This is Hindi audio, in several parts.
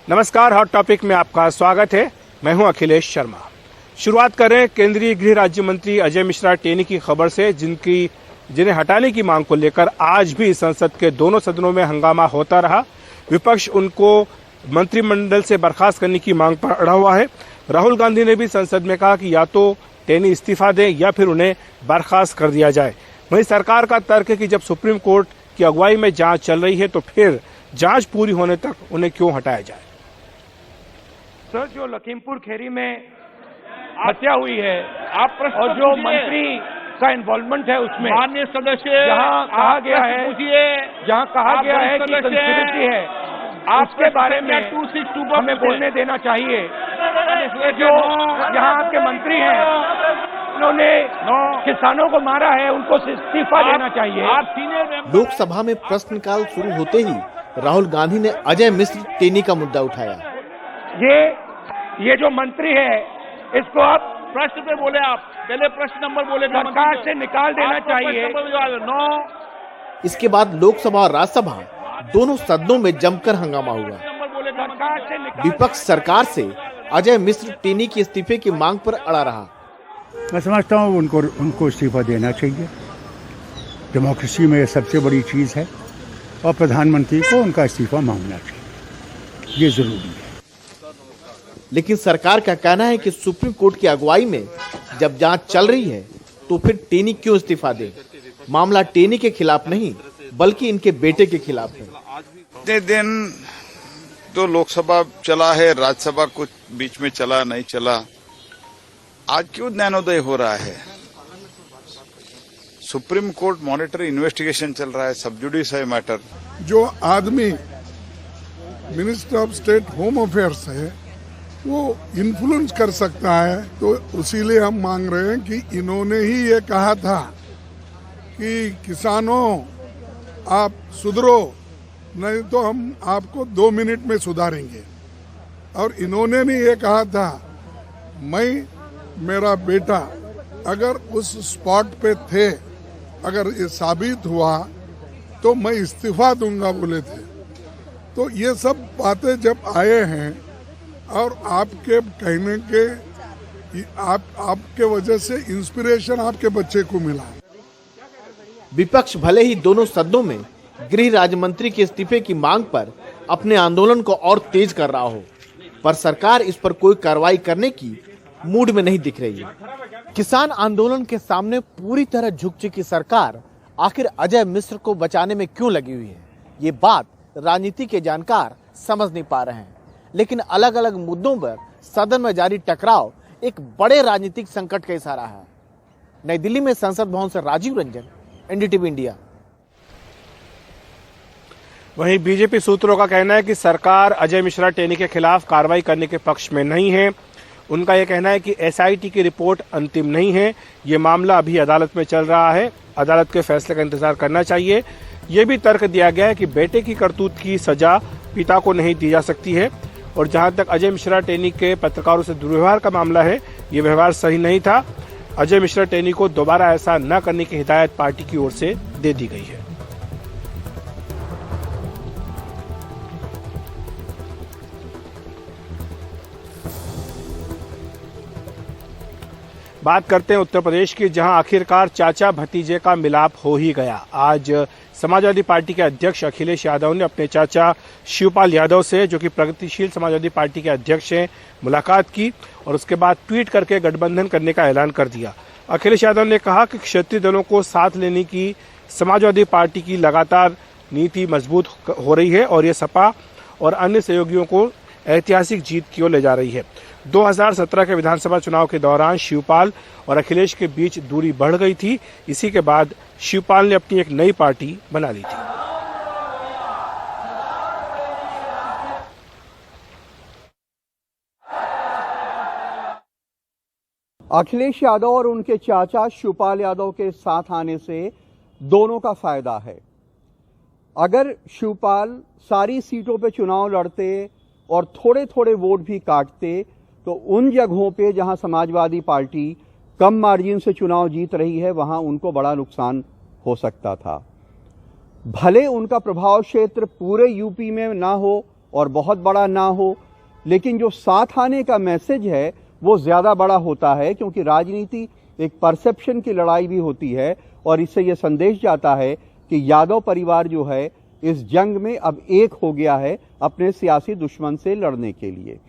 नमस्कार, हॉट टॉपिक में आपका स्वागत है। मैं हूं अखिलेश शर्मा। शुरुआत करें केंद्रीय गृह राज्य मंत्री अजय मिश्रा टेनी की खबर से, जिन्हें हटाने की मांग को लेकर आज भी संसद के दोनों सदनों में हंगामा होता रहा। विपक्ष उनको मंत्रिमंडल से बर्खास्त करने की मांग पर अड़ा हुआ है। राहुल गांधी ने भी संसद में कहा कि या तो टेनी इस्तीफा दें या फिर उन्हें बर्खास्त कर दिया जाए। वहीं सरकार का तर्क है कि जब सुप्रीम कोर्ट की अगुवाई में जांच चल रही है तो फिर जांच पूरी होने तक उन्हें क्यों हटाया जाए। सर, जो लखीमपुर खीरी में हत्या हुई है आप प्रश्न और जो मंत्री का इन्वॉल्वमेंट है उसमें माननीय सदस्य जहां कहा गया है कि कंस्पिरेसी है, आपके बारे में 262 हमें बोलने देना चाहिए। जो यहाँ आपके मंत्री हैं उन्होंने किसानों को मारा है, उनको इस्तीफा देना चाहिए। आप सीनियर लोकसभा में प्रश्नकाल शुरू होते ही राहुल गांधी ने अजय मिश्र टेनी का मुद्दा उठाया। ये जो मंत्री है इसको आप प्रश्न पे बोले, आप पहले प्रश्न नंबर बोले, सरकार से निकाल देना चाहिए। इसके बाद लोकसभा और राज्यसभा दोनों सदनों में जमकर हंगामा हुआ। विपक्ष सरकार से अजय मिश्र टेनी के इस्तीफे की मांग पर अड़ा रहा। मैं समझता हूँ उनको इस्तीफा देना चाहिए। डेमोक्रेसी में ये सबसे बड़ी चीज है और प्रधानमंत्री को उनका इस्तीफा मांगना चाहिए, ये जरूरी है। लेकिन सरकार का कहना है कि सुप्रीम कोर्ट की अगुवाई में जब जांच चल रही है तो फिर टेनी क्यों इस्तीफा दे। मामला टेनी के खिलाफ नहीं बल्कि इनके बेटे के खिलाफ है। इतने दिन तो लोकसभा चला है, राज्यसभा कुछ बीच में चला नहीं चला, आज क्यों ज्ञानोदय हो रहा है। सुप्रीम कोर्ट मॉनिटरी इन्वेस्टिगेशन चल रहा है, सब जुडिस है मैटर। जो आदमी minister of state home affairs है वो इन्फ्लुएंस कर सकता है, तो उसीलिए हम मांग रहे हैं कि इन्होंने ही ये कहा था कि किसानों आप सुधरो, नहीं तो हम आपको 2 मिनट में सुधारेंगे। और इन्होंने भी ये कहा था मेरा बेटा अगर उस स्पॉट पे थे, अगर ये साबित हुआ तो मैं इस्तीफा दूंगा बोले थे। तो ये सब बातें जब आए हैं और आपके कहने के आपके वजह से इंस्पिरेशन आपके बच्चे को मिला। विपक्ष भले ही दोनों सदनों में गृह राज्य मंत्री के इस्तीफे की मांग पर अपने आंदोलन को और तेज कर रहा हो, पर सरकार इस पर कोई कार्रवाई करने की मूड में नहीं दिख रही है। किसान आंदोलन के सामने पूरी तरह झुक चुकी सरकार आखिर अजय मिश्र को बचाने में क्यों लगी हुई है, ये बात राजनीति के जानकार समझ नहीं पा रहे हैं। लेकिन अलग अलग मुद्दों पर सदन में जारी टकराव एक बड़े राजनीतिक संकट का इशारा है। नई दिल्ली में संसद भवन से राजीव रंजन, एनडीटीवी इंडिया। वहीं बीजेपी सूत्रों का कहना है कि सरकार अजय मिश्रा टेनी के खिलाफ कार्रवाई करने के पक्ष में नहीं है। उनका यह कहना है कि एसआईटी की रिपोर्ट अंतिम नहीं है, ये मामला अभी अदालत में चल रहा है, अदालत के फैसले का इंतजार करना चाहिए। ये भी तर्क दिया गया है कि बेटे की करतूत की सजा पिता को नहीं दी जा सकती है। और जहां तक अजय मिश्रा टेनी के पत्रकारों से दुर्व्यवहार का मामला है, ये व्यवहार सही नहीं था। अजय मिश्रा टेनी को दोबारा ऐसा न करने की हिदायत पार्टी की ओर से दे दी गई है। बात करते हैं उत्तर प्रदेश की, जहां आखिरकार चाचा भतीजे का मिलाप हो ही गया। आज समाजवादी पार्टी के अध्यक्ष अखिलेश यादव ने अपने चाचा शिवपाल यादव से, जो कि प्रगतिशील समाजवादी पार्टी के अध्यक्ष हैं, मुलाकात की और उसके बाद ट्वीट करके गठबंधन करने का ऐलान कर दिया। अखिलेश यादव ने कहा कि क्षेत्रीय दलों को साथ लेने की समाजवादी पार्टी की लगातार नीति मजबूत हो रही है और ये सपा और अन्य सहयोगियों को ऐतिहासिक जीत की ओर ले जा रही है। 2017 के विधानसभा चुनाव के दौरान शिवपाल और अखिलेश के बीच दूरी बढ़ गई थी। इसी के बाद शिवपाल ने अपनी एक नई पार्टी बना ली थी। अखिलेश यादव और उनके चाचा शिवपाल यादव के साथ आने से दोनों का फायदा है। अगर शिवपाल सारी सीटों पे चुनाव लड़ते और थोड़े थोड़े वोट भी काटते तो उन जगहों पे जहां समाजवादी पार्टी कम मार्जिन से चुनाव जीत रही है वहां उनको बड़ा नुकसान हो सकता था। भले उनका प्रभाव क्षेत्र पूरे यूपी में ना हो और बहुत बड़ा ना हो, लेकिन जो साथ आने का मैसेज है वो ज़्यादा बड़ा होता है, क्योंकि राजनीति एक परसेप्शन की लड़ाई भी होती है और इससे ये संदेश जाता है कि यादव परिवार जो है इस जंग में अब एक हो गया है अपने सियासी दुश्मन से लड़ने के लिए।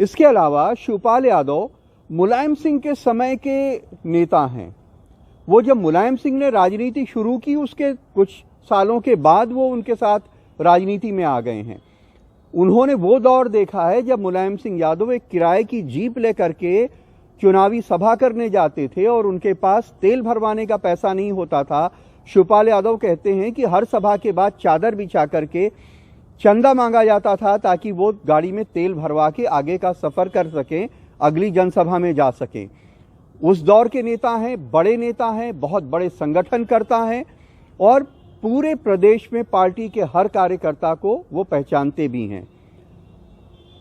इसके अलावा शिवपाल यादव मुलायम सिंह के समय के नेता हैं। वो जब मुलायम सिंह ने राजनीति शुरू की उसके कुछ सालों के बाद वो उनके साथ राजनीति में आ गए हैं। उन्होंने वो दौर देखा है जब मुलायम सिंह यादव एक किराए की जीप लेकर के चुनावी सभा करने जाते थे और उनके पास तेल भरवाने का पैसा नहीं होता था। शिवपाल यादव कहते हैं कि हर सभा के बाद चादर बिछा करके चंदा मांगा जाता था ताकि वो गाड़ी में तेल भरवा के आगे का सफर कर सकें, अगली जनसभा में जा सकें। उस दौर के नेता हैं, बड़े नेता हैं, बहुत बड़े संगठनकर्ता हैं और पूरे प्रदेश में पार्टी के हर कार्यकर्ता को वो पहचानते भी हैं।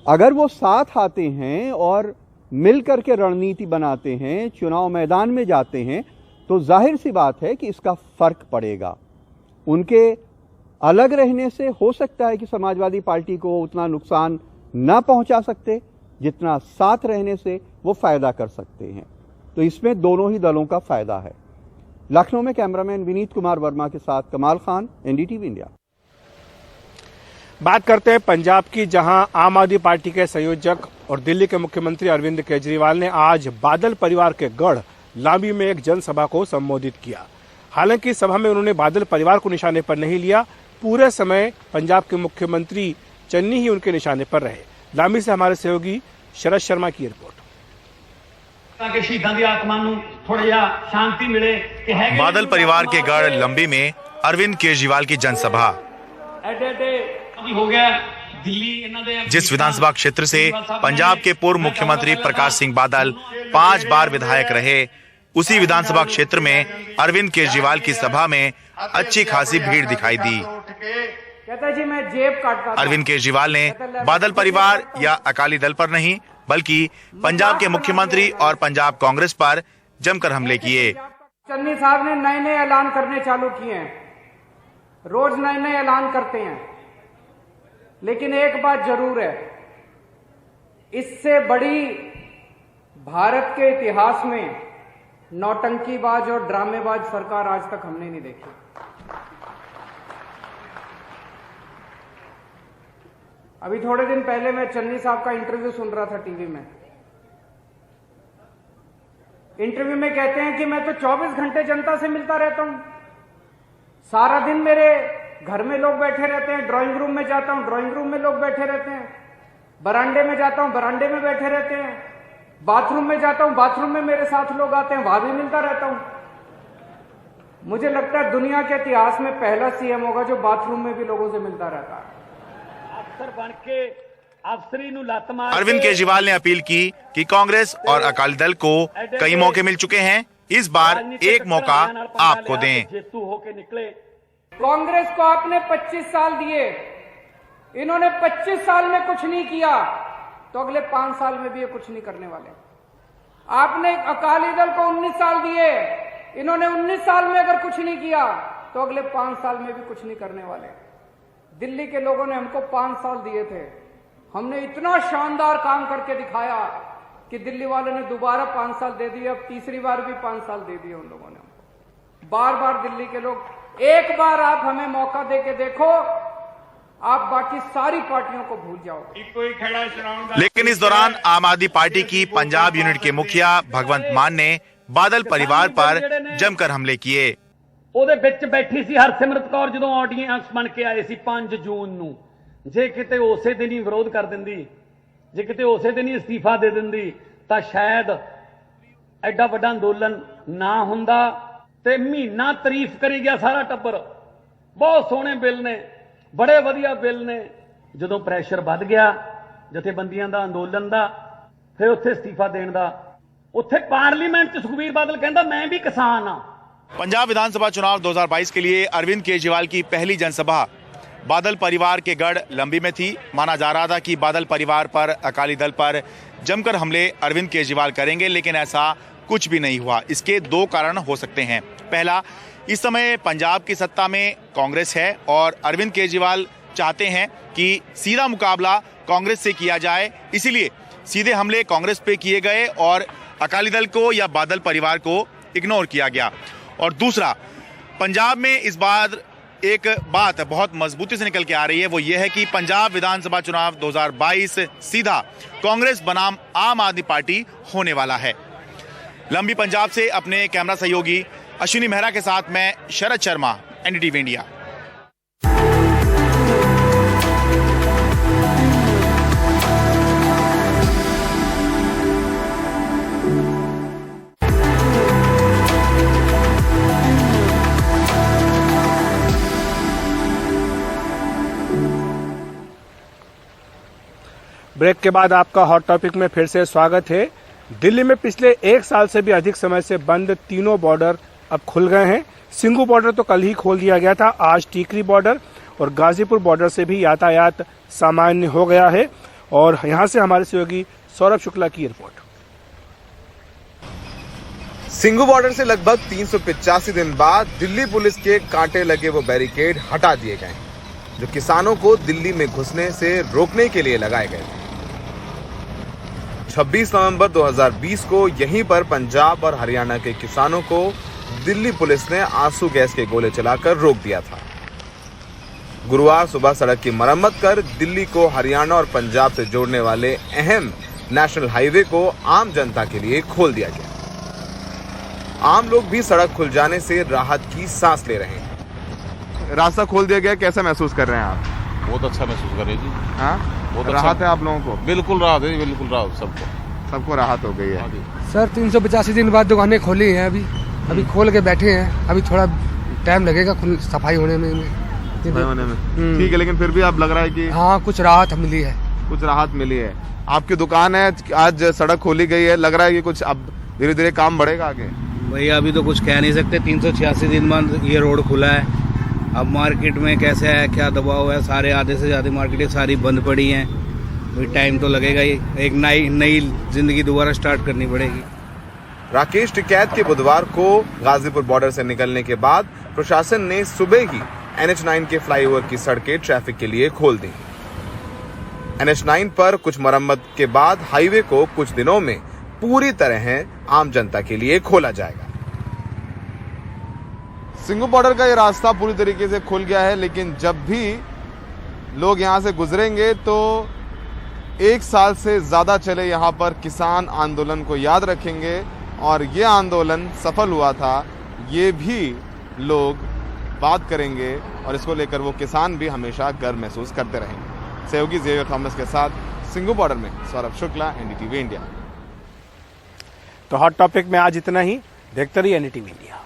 अगर वो साथ आते हैं और मिलकर के रणनीति बनाते हैं, चुनाव मैदान में जाते हैं, तो जाहिर सी बात है कि इसका फर्क पड़ेगा। उनके अलग रहने से हो सकता है कि समाजवादी पार्टी को उतना नुकसान न पहुंचा सकते जितना साथ रहने से वो फायदा कर सकते हैं। तो इसमें दोनों ही दलों का फायदा है। लखनऊ में कैमरामैन विनीत कुमार वर्मा के साथ कमाल खान, एनडीटीवी इंडिया। बात करते हैं पंजाब की, जहां आम आदमी पार्टी के संयोजक और दिल्ली के मुख्यमंत्री अरविंद केजरीवाल ने आज बादल परिवार के गढ़ लांबी में एक जनसभा को संबोधित किया। हालांकि सभा में उन्होंने बादल परिवार को निशाने पर नहीं लिया। पूरे समय पंजाब के मुख्यमंत्री चन्नी ही उनके निशाने पर रहे। लांबी से हमारे सहयोगी शरद शर्मा की रिपोर्ट। बादल परिवार के गढ़ लंबी में अरविंद केजरीवाल की जनसभा। जिस विधानसभा क्षेत्र से पंजाब के पूर्व मुख्यमंत्री प्रकाश सिंह बादल 5 बार विधायक रहे, उसी विधानसभा क्षेत्र में अरविंद केजरीवाल की सभा में अच्छी खासी भीड़ दिखाई दी। अरविंद केजरीवाल ने बादल परिवार या अकाली दल पर नहीं बल्कि पंजाब के मुख्यमंत्री और पंजाब कांग्रेस पर जमकर हमले किए। चन्नी साहब ने नए नए ऐलान करने चालू किए हैं, रोज नए नए ऐलान करते हैं, लेकिन एक बात जरूर है, इससे बड़ी भारत के इतिहास में नौटंकीबाज और ड्रामेबाज सरकार आज तक हमने नहीं देखी। अभी थोड़े दिन पहले मैं चन्नी साहब का इंटरव्यू सुन रहा था टीवी में। इंटरव्यू में कहते हैं कि मैं तो 24 घंटे जनता से मिलता रहता हूं, सारा दिन मेरे घर में लोग बैठे रहते हैं, ड्राइंग रूम में जाता हूं, ड्राइंग रूम में लोग बैठे रहते हैं, बरामदे में जाता हूं, बरामदे में बैठे रहते हैं, बाथरूम में जाता हूं, बाथरूम में मेरे साथ लोग आते हैं, वहां भी मिलता रहता हूं। मुझे लगता है दुनिया के इतिहास में पहला सीएम होगा जो बाथरूम में भी लोगों से मिलता रहता है। अरविंद केजरीवाल ने अपील की कि कांग्रेस और अकाली दल को कई मौके मिल चुके हैं, इस बार एक मौका आपको दें। कांग्रेस को आपने 25 साल दिए, इन्होंने 25 साल में कुछ नहीं किया तो अगले 5 साल में भी ये कुछ नहीं करने वाले। आपने अकाली दल को 19 साल दिए, इन्होंने 19 साल में अगर कुछ नहीं किया तो अगले 5 साल में भी कुछ नहीं करने वाले। दिल्ली के लोगों ने हमको 5 साल दिए थे, हमने इतना शानदार काम करके दिखाया कि दिल्ली वालों ने दोबारा 5 साल दे दिए, अब तीसरी बार भी 5 साल दे दिए उन लोगों ने हमको। बार बार दिल्ली के लोग, एक बार आप हमें मौका दे के देखो, आप बाकी सारी पार्टियों को भूल जाओगे। लेकिन इस दौरान आम आदमी पार्टी की पंजाब यूनिट के मुखिया भगवंत मान ने बादल परिवार पर जमकर हमले किए। ਉਹਦੇ ਵਿੱਚ ਬੈਠੀ ਸੀ ਹਰਸਿਮਰਤ ਕੌਰ ਜਦੋਂ ਆਡੀਅנס ਬਣ ਕੇ ਆਏ ਸੀ 5 ਜੂਨ ਨੂੰ। ਜੇ ਕਿਤੇ ਉਸੇ ਦਿਨ ਹੀ ਵਿਰੋਧ ਕਰ ਦਿੰਦੀ, ਜੇ ਕਿਤੇ ਉਸੇ ਦਿਨ ਹੀ ਅਸਤੀਫਾ ਦੇ ਦਿੰਦੀ ਤਾਂ ਸ਼ਾਇਦ ਐਡਾ ਵੱਡਾ ਅੰਦੋਲਨ ਨਾ ਹੁੰਦਾ ਤੇ ਮਹੀਨਾ ਤਾਰੀਫ ਕਰੀ ਗਿਆ ਸਾਰਾ ਟੱਬਰ। ਬਹੁਤ ਸੋਹਣੇ ਬਿੱਲ ਨੇ, ਬੜੇ ਵਧੀਆ ਬਿੱਲ ਨੇ। ਜਦੋਂ ਪ੍ਰੈਸ਼ਰ ਵੱਧ ਗਿਆ ਜਥੇਬੰਦੀਆਂ ਦਾ, ਅੰਦੋਲਨ ਦਾ, ਫਿਰ ਉੱਥੇ ਅਸਤੀਫਾ ਦੇਣ ਦਾ, ਉੱਥੇ ਪਾਰਲੀਮੈਂਟ 'ਚ ਸੁਖਬੀਰ ਬਾਦਲ ਕਹਿੰਦਾ ਮੈਂ ਵੀ ਕਿਸਾਨ ਆ। पंजाब विधानसभा चुनाव 2022 के लिए अरविंद केजरीवाल की पहली जनसभा बादल परिवार के गढ़ लंबी में थी। माना जा रहा था कि बादल परिवार पर, अकाली दल पर जमकर हमले अरविंद केजरीवाल करेंगे, लेकिन ऐसा कुछ भी नहीं हुआ। इसके 2 कारण हो सकते हैं। पहला, इस समय पंजाब की सत्ता में कांग्रेस है और अरविंद केजरीवाल चाहते हैं कि सीधा मुकाबला कांग्रेस से किया जाए, इसीलिए सीधे हमले कांग्रेस पे किए गए और अकाली दल को या बादल परिवार को इग्नोर किया गया। और दूसरा, पंजाब में इस बार एक बात बहुत मजबूती से निकल के आ रही है, वो ये है कि पंजाब विधानसभा चुनाव 2022 सीधा कांग्रेस बनाम आम आदमी पार्टी होने वाला है। लंबी पंजाब से अपने कैमरा सहयोगी अश्विनी मेहरा के साथ मैं Sharad Sharma, NDTV India. Break के बाद आपका हॉट टॉपिक में फिर से स्वागत है। दिल्ली में पिछले एक साल से भी अधिक समय से बंद तीनों बॉर्डर अब खुल गए हैं। सिंघू बॉर्डर तो कल ही खोल दिया गया था। आज टीकरी बॉर्डर और गाजीपुर बॉर्डर से भी यातायात सामान्य हो गया है। और यहां से हमारे सहयोगी सौरभ शुक्ला की रिपोर्ट। सिंघू बॉर्डर से लगभग 385 दिन बाद दिल्ली पुलिस के कांटे लगे वो बैरिकेड हटा दिए गए, जो किसानों को दिल्ली में घुसने से रोकने के लिए लगाए गए थे। 26 नवंबर 2020 को यहीं पर पंजाब और हरियाणा के किसानों को दिल्ली पुलिस ने आंसू गैस के गोले चलाकर रोक दिया था। गुरुवार सुबह सड़क की मरम्मत कर दिल्ली को हरियाणा और पंजाब से जोड़ने वाले अहम नेशनल हाईवे को आम जनता के लिए खोल दिया गया। आम लोग भी सड़क खुल जाने से राहत की सांस ले रहे हैं। रास्ता खोल दिया गया, कैसा महसूस कर रहे हैं आप? बहुत अच्छा महसूस कर रहे हैं जी। हाँ, बहुत राहत है आप लोगों को? बिल्कुल राहत है, बिल्कुल राहत, सबको राहत हो गई है। सर 385 दिन बाद दुकानें खोली हैं, अभी खोल के बैठे हैं। अभी थोड़ा टाइम लगेगा सफाई होने में। ठीक है, लेकिन फिर भी आप लग रहा है कि हाँ कुछ राहत मिली है। कुछ राहत मिली है। आपकी दुकान है, आज सड़क खोली गई है, लग रहा है कि कुछ अब धीरे धीरे काम बढ़ेगा आगे? भैया अभी तो कुछ कह नहीं सकते। 386 दिन बाद ये रोड खुला है। अब मार्केट में कैसे है, क्या दबाव है, सारे आधे से ज़्यादा मार्केटें सारी बंद पड़ी हैं। कोई टाइम तो लगेगा ही, एक नई जिंदगी दोबारा स्टार्ट करनी पड़ेगी। राकेश टिकैत के बुधवार को गाजीपुर बॉर्डर से निकलने के बाद प्रशासन ने सुबह ही NH9 के फ्लाईओवर की सड़कें ट्रैफिक के लिए खोल दी। NH9 पर कुछ मरम्मत के बाद हाईवे को कुछ दिनों में पूरी तरह आम जनता के लिए खोला जाएगा। सिंघू बॉर्डर का ये रास्ता पूरी तरीके से खुल गया है, लेकिन जब भी लोग यहां से गुजरेंगे तो एक साल से ज्यादा चले यहाँ पर किसान आंदोलन को याद रखेंगे। और ये आंदोलन सफल हुआ था, ये भी लोग बात करेंगे और इसको लेकर वो किसान भी हमेशा गर्व महसूस करते रहेंगे। सहयोगी जेवियर थॉमस के साथ सिंघू बॉर्डर में सौरभ शुक्ला, एनडीटीवी इंडिया। तो हॉट टॉपिक में आज इतना ही। देखते रहिए एनडीटीवी इंडिया।